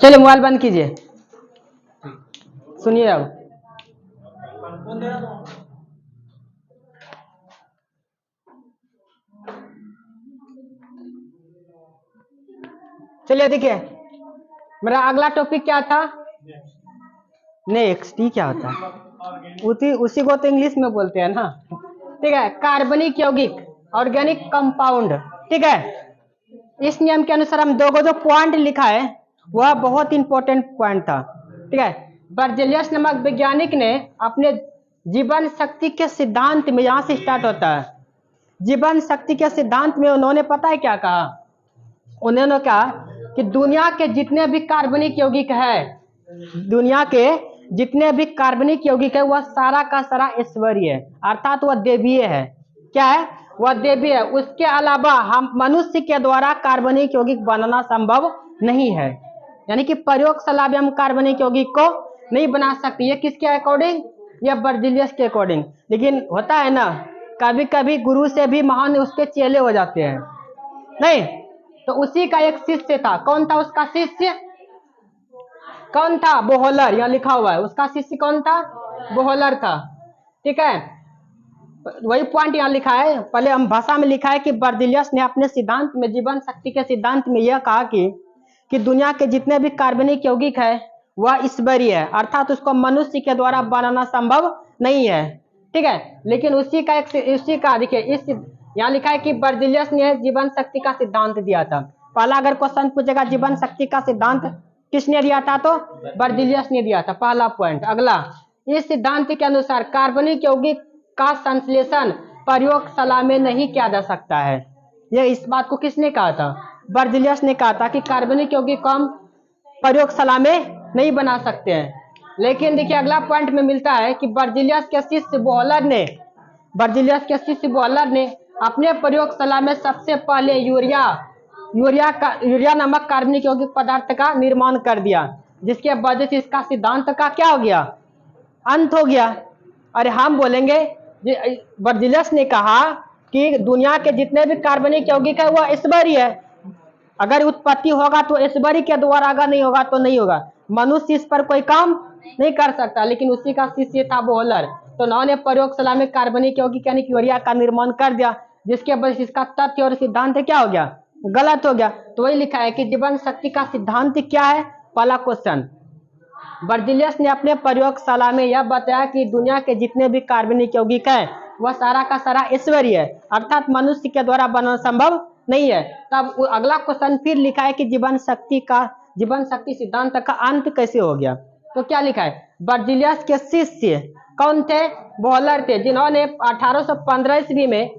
चलिए मोबाइल बंद कीजिए, सुनिए अब। चलिए देखिए, मेरा अगला टॉपिक क्या था? नेक्स्ट, क्या होता है? उसी को तो इंग्लिश में बोलते हैं ना। ठीक है, कार्बनिक यौगिक, ऑर्गेनिक कंपाउंड। ठीक है, इस नियम के अनुसार हम दो जो पॉइंट लिखा है वह बहुत इंपॉर्टेंट पॉइंट था। ठीक है, बर्जेलियस नामक वैज्ञानिक ने अपने जीवन शक्ति के सिद्धांत में, यहां से स्टार्ट होता है, जीवन शक्ति के सिद्धांत में उन्होंने पता है क्या कहा? उन्होंने कहा कि दुनिया के जितने भी कार्बनिक यौगिक है, दुनिया के जितने भी कार्बनिक यौगिक है वह सारा का सारा ईश्वरीय है, अर्थात वह देवीय है। क्या है? वह देवीय है। उसके अलावा हम मनुष्य के द्वारा कार्बनिक यौगिक बनाना संभव नहीं है, यानी कि प्रयोगशाला में हम कार्बनिक यौगिक को नहीं बना सकते। ये किसके अकॉर्डिंग? ये बर्जेलियस के अकॉर्डिंग। लेकिन होता है ना, कभी कभी गुरु से भी महान उसके चेले हो जाते हैं, नहीं? तो उसी का एक शिष्य था। कौन था उसका शिष्य? कौन था? बोहलर, यहाँ लिखा हुआ है। उसका शिष्य कौन था? बोहलर था। ठीक है, वही पॉइंट यहाँ लिखा है। पहले हम भाषा में लिखा है कि बर्जेलियस ने अपने सिद्धांत में, जीवन शक्ति के सिद्धांत में यह कहा कि दुनिया के जितने भी कार्बनिक यौगिक है वह ईश्वरीय है, अर्थात उसको मनुष्य के द्वारा बनाना संभव नहीं है। ठीक है, लेकिन उसी का देखिए, इस यहाँ लिखा है कि बर्जेलियस ने जीवन शक्ति का सिद्धांत दिया था। पहला अगर क्वेश्चन पूछेगा जीवन शक्ति का सिद्धांत किसने दिया था, तो बर्जेलियस ने दिया था, पहला पॉइंट। अगला, इस सिद्धांत के अनुसार कार्बनिक यौगिक का संश्लेषण प्रयोगशाला में नहीं किया जा सकता है। यह इस बात को किसने कहा था? बर्जेलियस ने कहा था कि कार्बनिक यौगिक को हम प्रयोगशाला में नहीं बना सकते हैं। लेकिन देखिए अगला पॉइंट में मिलता है कि बर्जेलियस के शिष्य बोहलर ने अपने प्रयोगशाला में सबसे पहले यूरिया नामक कार्बनिक यौगिक पदार्थ का निर्माण कर दिया, जिसके वजह से इसका सिद्धांत का क्या हो गया? अंत हो गया। अरे हम बोलेंगे, बर्जेलियस ने कहा कि दुनिया के जितने भी कार्बनिक यौगिक है वह ईश्वरीय है। अगर उत्पत्ति होगा तो ईश्वरी के द्वारा, अगर नहीं होगा तो नहीं होगा। मनुष्य इस पर कोई काम नहीं कर सकता। लेकिन उसी का शिष्य था बोहलर, तो उन्होंने प्रयोगशाला में कार्बनिक यौगिक यानी यूरिया का निर्माण कर दिया, जिसके वजह से इसका तथ्य और सिद्धांत क्या हो गया? गलत हो गया। तो वही लिखा है कि जीवन शक्ति का सिद्धांत क्या है। पहला क्वेश्चन, बर्जेलियस ने अपने प्रयोगशाला में यह बताया कि दुनिया के जितने भी कार्बनिक यौगिक है वह सारा का सारा ईश्वरीय है, अर्थात मनुष्य के द्वारा बनाना संभव नहीं है। तब अगला क्वेश्चन फिर लिखा है कि जीवन शक्ति सिद्धांत का अंत कैसे हो गया? तो क्या लिखा है? बर्जेलियस के शिष्य कौन थे? बोहलर थे, जिन्होंने 1815 ईस्वी में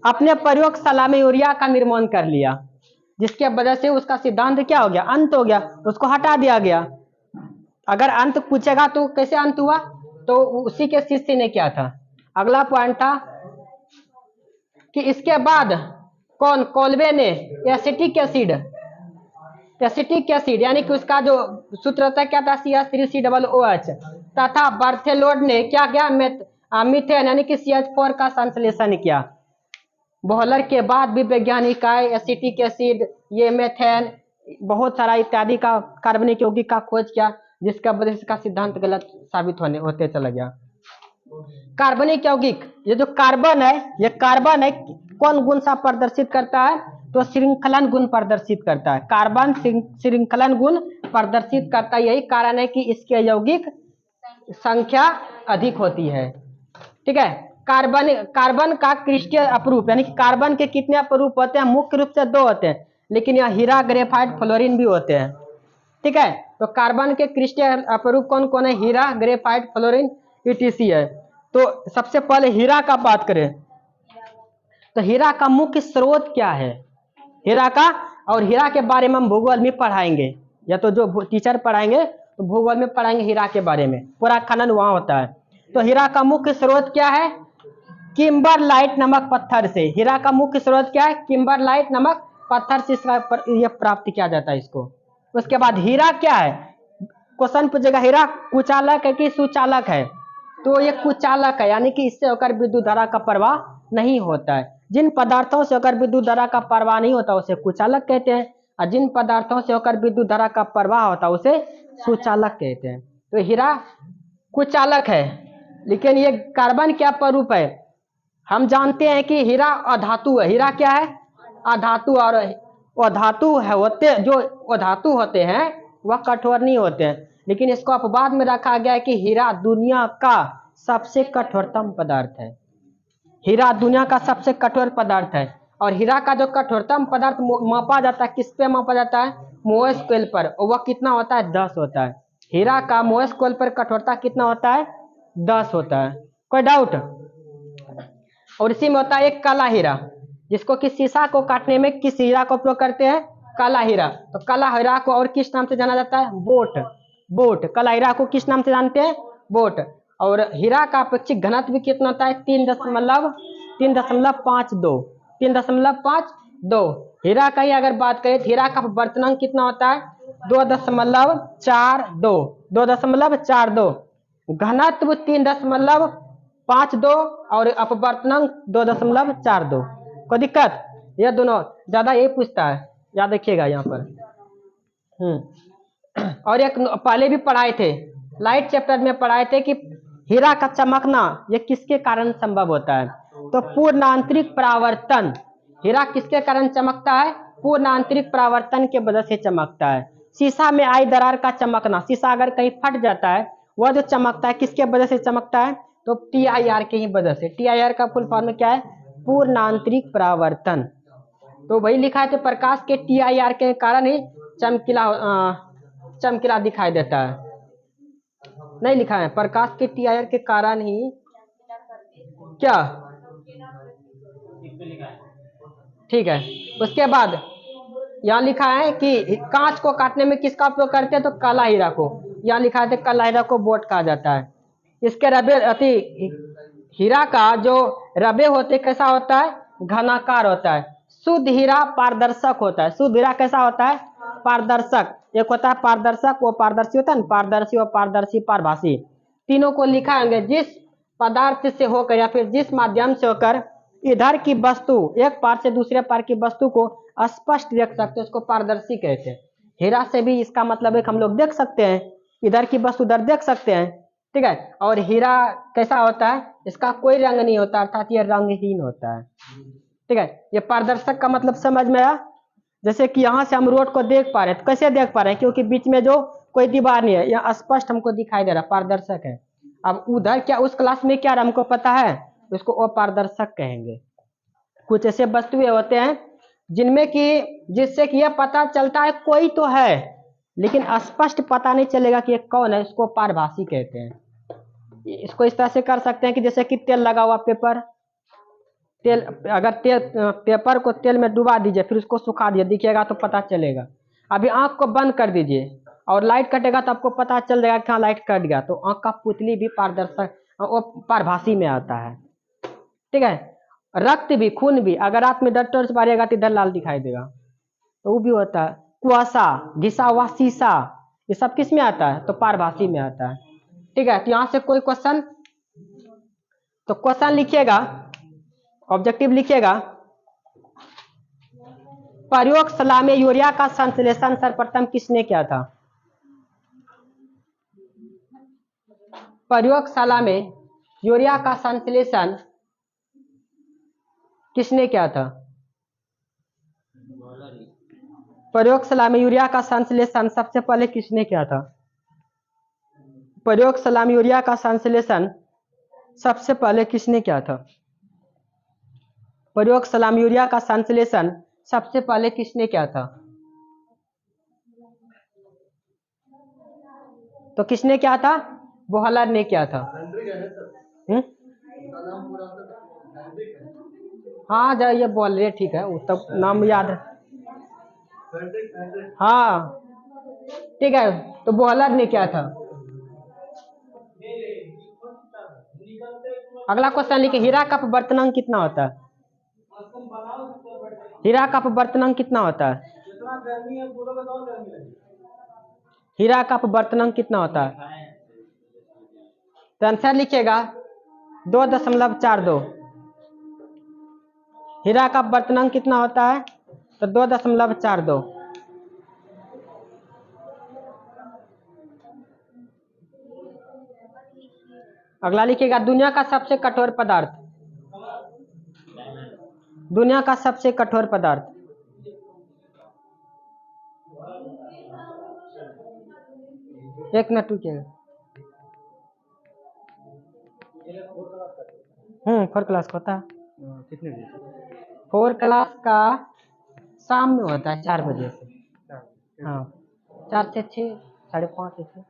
अपने प्रयोगशाला में यूरिया का निर्माण कर लिया, जिसके वजह से उसका सिद्धांत क्या हो गया? अंत हो गया, उसको हटा दिया गया। अगर अंत पूछेगा तो कैसे अंत हुआ? तो उसी के शिष्य ने क्या था? अगला पॉइंट था कि इसके बाद कौन? कोल्बे ने एसिटिक एसिड यानी कि उसका जो सूत्र होता है क्या था? CH3COOH। तथा बर्थेलोड ने क्या किया? मीथेन यानी कि CH4 का संश्लेषण किया। बोहलर के बाद भी वैज्ञानिक आए, एसिटिक एसिड, ये मेथेन, बहुत सारा इत्यादि का कार्बनिक यौगिक का खोज किया, जिसका वजह से इसका सिद्धांत गलत साबित होते चला गया। कार्बनिक यौगिक, ये जो कार्बन है कौन गुण सा प्रदर्शित करता है? तो श्रृंखलन गुण प्रदर्शित करता है। कार्बन श्रृंखलन गुण प्रदर्शित करता है। यही कारण है कि इसके यौगिक संख्या अधिक होती है। ठीक है, कार्बन का क्रिस्टल अपरूप, यानी कि कार्बन के कितने अपरूप होते हैं? मुख्य रूप से 2 होते हैं, लेकिन यहाँ हीरा, ग्रेफाइट, फ्लोरीन भी होते हैं। ठीक है, तो कार्बन के क्रिस्टल अपरूप कौन कौन है? हीरा, ग्रेफाइट, फ्लोरीन, ETC है। तो सबसे पहले हीरा का बात करें तो हीरा का मुख्य स्रोत क्या है? हीरा का, और हीरा के बारे में हम भूगोल में पढ़ाएंगे, या तो जो टीचर पढ़ाएंगे तो भूगोल में पढ़ाएंगे हीरा के बारे में, पूरा खनन वहां होता है। तो हीरा का मुख्य स्रोत क्या है? किम्बरलाइट नमक पत्थर से। हीरा का मुख्य स्रोत क्या है? किम्बरलाइट नमक पत्थर से यह प्राप्त किया जाता है इसको। उसके बाद हीरा क्या है? क्वेश्चन पूछेगा हीरा कुचालक है कि सुचालक है? तो ये कुचालक है, यानी कि इससे होकर विद्युत धारा का प्रवाह नहीं होता है। जिन पदार्थों से होकर विद्युत धारा का प्रवाह नहीं होता उसे कुचालक कहते हैं। और जिन पदार्थों से होकर विद्युत धारा का प्रवाह होता है उसे सुचालक कहते हैं। तो हीरा कुचालक है, लेकिन ये कार्बन क्या स्वरूप है? हम जानते हैं कि हीरा अधातु है। हीरा क्या है? अधातु। और अधातु है होते जो अधातु होते हैं वह कठोर नहीं होते हैं, लेकिन इसको अपवाद में रखा गया है कि हीरा दुनिया का सबसे कठोरतम पदार्थ है। हीरा दुनिया का सबसे कठोर पदार्थ है। और हीरा का जो कठोरतम पदार्थ मापा जाता है, किस पे मापा जाता है? मोह स्केल पर। और वह कितना होता है? 10 होता है। हीरा का मोह स्केल पर कठोरता कितना होता है? 10 होता है। कोई डाउट? और इसी में होता है एक काला हीरा, जिसको कि शीशा को काटने में किस हीरा का उपयोग करते हैं? काला हीरा। तो काला हीरा को और किस नाम से जाना जाता है? बोट। बोट। काला हीरा को किस नाम से जानते हैं? बोट। और हीरा का अपेक्षित घनत्व भी कितना होता है? 3.52। 3.52। हीरा का ही अगर बात करें तो हीरा का अपवर्तनांक कितना होता है? 2.42। 2.42। घनत्व 3.52 और अपवर्तनांक 2.42। कोई दिक्कत? यह दोनों ज्यादा यही पूछता है, याद रखिएगा यहाँ पर। और एक पहले भी पढ़ाए थे, लाइट चैप्टर में पढ़ाए थे कि हीरा का चमकना ये किसके कारण संभव होता है? तो पूर्ण आंतरिक परावर्तन। हीरा किसके कारण चमकता है? पूर्ण आंतरिक परावर्तन के वजह से चमकता है। शीशा में आई दरार का चमकना, शीशा अगर कहीं फट जाता है वह जो चमकता है किसके वजह से चमकता है? तो TIR के ही वजह से। TIR का फुल फॉर्म क्या है? पूर्ण आंतरिक परावर्तन। तो वही लिखा है, तो प्रकाश के TIR के कारण ही चमकीला दिखाई देता है। नहीं लिखा है, प्रकाश के TIR के कारण ही क्या? ठीक है। उसके बाद यहाँ लिखा है कि कांच को काटने में किसका उपयोग करते हैं? तो काला हीरा को। यहाँ लिखा है काला हीरा को बोट कहा जाता है। इसके रबे हीरा का जो रबे होते कैसा होता है? घनाकार होता है। शुद्ध हीरा पारदर्शक होता है। शुद्ध हीरा कैसा होता है? पारदर्शक। एक होता है पारदर्शक, वो पारदर्शी होता है ना, पारदर्शी और पारदर्शी पारभासी। तीनों को लिखा है जिस पदार्थ से होकर या फिर जिस माध्यम से होकर इधर की वस्तु एक पार से दूसरे पार की वस्तु को स्पष्ट देख सकते हैं उसको पारदर्शी कहते हैं। हीरा से भी इसका मतलब है कि हम लोग देख सकते हैं, इधर की वस्तु उधर देख सकते हैं। ठीक है। और हीरा कैसा होता है? इसका कोई रंग नहीं होता, अर्थात यह रंगहीन होता है। ठीक है। ये पारदर्शक का मतलब समझ में आया? जैसे कि यहाँ से हम रोड को देख पा रहे हैं, तो कैसे देख पा रहे हैं? क्योंकि बीच में जो कोई दीवार नहीं है, यहाँ स्पष्ट हमको दिखाई दे रहा, पारदर्शक है। अब उधर क्या उस क्लास में क्या हमको पता है? उसको अपारदर्शक कहेंगे। कुछ ऐसे वस्तुएं होते हैं जिनमें कि जिससे कि यह पता चलता है कोई तो है, लेकिन स्पष्ट पता नहीं चलेगा कि ये कौन है, इसको पारभासी कहते हैं। इसको इस तरह से कर सकते हैं कि जैसे कि तेल लगा हुआ पेपर, तेल अगर पेपर को तेल में डुबा दीजिए फिर उसको सुखा दिए, दिखेगा तो पता चलेगा। अभी आंख को बंद कर दीजिए और लाइट कटेगा तो आपको पता चल जाएगा कि हाँ लाइट कट गया। तो आंख का पुतली भी पारदर्शक वो पारभासी में आता है। ठीक है। रक्त भी, खून भी, अगर रात में डॉक्टर से मारिएगा तो इधर लाल दिखाई देगा, तो वो भी होता है। कुआसा, घिसा हुआ शीशा, ये सब किस में आता है? तो पारभासी में आता है। ठीक है। तो यहाँ से कोई क्वेश्चन? तो क्वेश्चन लिखिएगा, ऑब्जेक्टिव लिखिएगा। प्रयोगशाला में यूरिया का संश्लेषण सर्वप्रथम किसने किया था? प्रयोगशाला में यूरिया का संश्लेषण किसने किया था? प्रयोगशाला में यूरिया का संश्लेषण सबसे पहले किसने किया था? प्रयोगशाला में यूरिया का संश्लेषण सबसे पहले किसने किया था? प्रयोगशाला में यूरिया का संश्लेषण सबसे पहले किसने किया था? तो किसने किया था? बोहलर ने किया था। हाँ जा ये बोल रहे, ठीक है, वो तब नाम याद है। हाँ ठीक है। तो बोहलर ने किया था। अगला क्वेश्चन लिखिए, हीरा का अपवर्तनांक कितना होता है? हीरा का अपवर्तनांक कितना होता है? हीरा का अपवर्तनांक कितना होता है? तो आंसर लिखिएगा 2.42। हीरा का अपवर्तनांक कितना होता है? तो 2.42। अगला लिखिएगा दुनिया का सबसे कठोर पदार्थ। दुनिया का सबसे कठोर पदार्थ। एक मिनट रुकिएगा। 4 क्लास का होता है। कितने बजे? 4 क्लास का शाम में होता है 4 बजे से। हाँ 4 से 6, 5:30 से 6।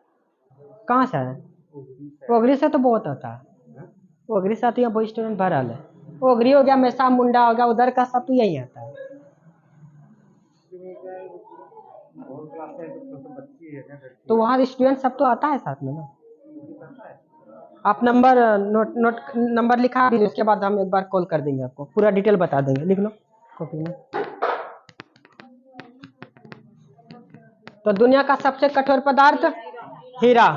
कहाँ से है? ओगरी से तो बहुत होता है। ओगरी से तो यहाँ बहुत स्टूडेंट भरल है। ओगरी हो गया, मैसा मुंडा हो गया, उधर का सब तो यही आता है। तो वहाँ स्टूडेंट सब तो आता है साथ में ना। आप नंबर नंबर लिखा दीजिए, उसके बाद हम एक बार कॉल कर देंगे, आपको पूरा डिटेल बता देंगे। लिख लो कॉपी में। तो दुनिया का सबसे कठोर पदार्थ हीरा।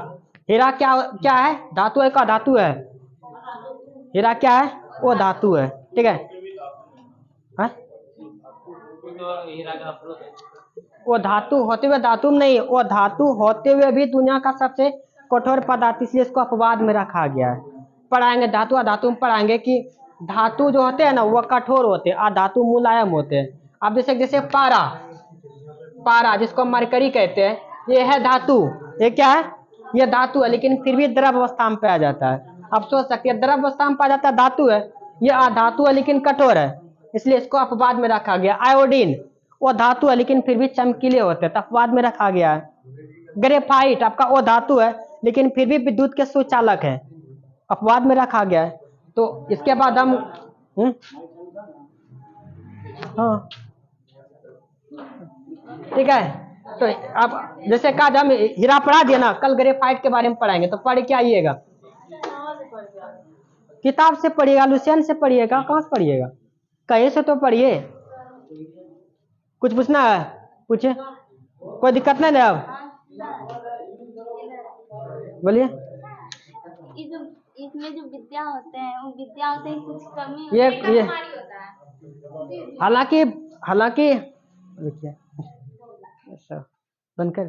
हीरा क्या क्या है? धातु है का धातु है? हीरा क्या है? वो धातु है। ठीक है, वो धातु होते हुए धातु में नहीं, वो धातु होते हुए भी दुनिया का सबसे कठोर पदार्थ, इसलिए इसको अपवाद में रखा गया है। पढ़ाएंगे धातु अधातु में, पढ़ाएंगे कि धातु जो होते हैं ना वो कठोर होते हैं, अधातु मुलायम होते हैं। अब जैसे जैसे पारा, पारा जिसको मरकरी कहते हैं, ये है धातु। ये क्या है? ये धातु है, लेकिन फिर भी द्रव अवस्था में पाया जाता है। अब सोच सकते हैं द्रव अवस्था में पाया जाता है, धातु है, ये अधातु है लेकिन कठोर है, इसलिए इसको अपवाद में रखा गया। आयोडीन वो धातु है लेकिन फिर भी चमकीले होते हैं, तो अपवाद में रखा गया है। ग्रेफाइट आपका वो धातु है लेकिन फिर भी विद्युत के सुचालक है, अपवाद में रखा गया है। तो इसके बाद हम हाँ ठीक है। तो अब जैसे कहा हम हीरा पढ़ा दिया ना, कल ग्रेफाइट के बारे में पढ़ाएंगे, तो पढ़ के आइएगा। किताब से पढ़िएगा, लुसियन से पढ़िएगा, कहाँ से पढ़िएगा? कहीं से तो पढ़िए। कुछ पूछना है पूछिए, कोई दिक्कत नहीं है। अब बोलिए। इसमें जो विद्या होते हैं, वो विद्या होते हैं कुछ कमी ये हालांकि देखिए बंद कर।